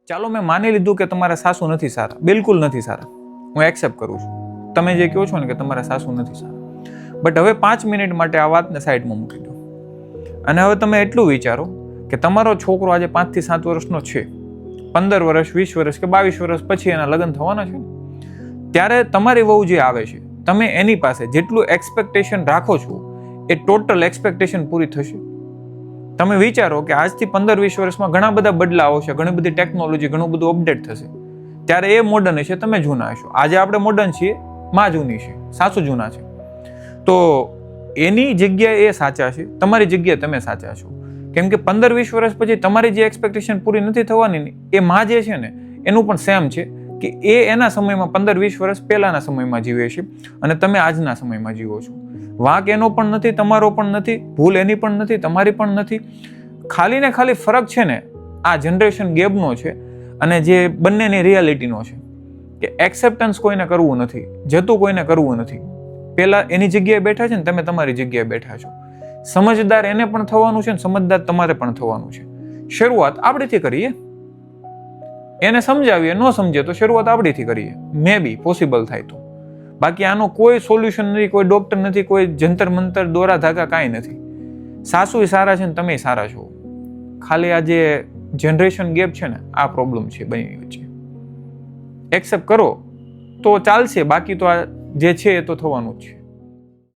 ચાલો મેં માની લીધું કે તમારા સાસુ નથી સારા, બિલકુલ નથી સારા, હું એક્સેપ્ટ કરું છું. તમે જે કહો છો ને કે તમારા સાસુ નથી સારા, બટ હવે 5 મિનિટ માટે આ વાતને સાઈડમાં મૂકી દો અને હવે તમે એટલું વિચારો કે તમારો છોકરો આજે 5 થી 7 વર્ષનો છે, 15 વર્ષ, 20 વર્ષ કે 22 વર્ષ પછી એના લગ્ન થવાના છે, ત્યારે તમારી વહુ જે આવે છે, તમે એની પાસે જેટલું એક્સપેક્ટેશન રાખો છો એ ટોટલ એક્સપેક્ટેશન પૂરી થશે? તમે વિચારો કે આજથી 15-20 વર્ષમાં ઘણા બધા બદલાવ આવશે, ઘણી બધી ટેકનોલોજી, ઘણું બધું અપડેટ થશે, ત્યારે એ મોડર્ન હશે, તમે જૂના હશો. આજે આપણે મોડર્ન છીએ, માં જૂની છે, સાસુ જૂના છે, તો એની જગ્યાએ એ સાચા છે, તમારી જગ્યાએ તમે સાચા છો. કેમ કે 15-20 વર્ષ પછી તમારી જે એક્સપેક્ટેશન પૂરી નથી થવાની, એ માં જે છે ને એનું પણ સેમ છે કે એ એના સમયમાં 15-20 વર્ષ પહેલાના સમયમાં જીવે છે અને તમે આજના સમયમાં જીવો છો. વાંક એનો પણ નથી, તમારો પણ નથી, ભૂલ એની પણ નથી, તમારી પણ નથી. ખાલી ને ખાલી ફરક છે ને આ જનરેશન ગેપનો છે અને જે બંનેની રિયાલિટીનો છે કે એક્સેપ્ટન્સ કોઈને કરવું નથી, જતું કોઈને કરવું નથી. પેલા એની જગ્યાએ બેઠા છે ને તમે તમારી જગ્યાએ બેઠા છો. સમજદાર એને પણ થવાનું છે ને સમજદાર તમારે પણ થવાનું છે. શરૂઆત આપણીથી કરીએ, એને સમજાવીએ, ન સમજે તો શરૂઆત આપણીથી કરીએ, મે બી પોસિબલ થાય તો. બાકી આનો કોઈ સોલ્યુશન નથી, કોઈ ડોક્ટર નથી, કોઈ જંતર મંતર દોરા ધાગા કાંઈ નથી. સાસુ સારા છે ને તમે સારા છો. ખાલી આ જે જનરેશન ગેપ છે ને આ પ્રોબ્લેમ છે બંને વચ્ચે. એક્સેપ્ટ કરો તો ચાલશે, બાકી તો આ જે છે એ તો થવાનું જ છે.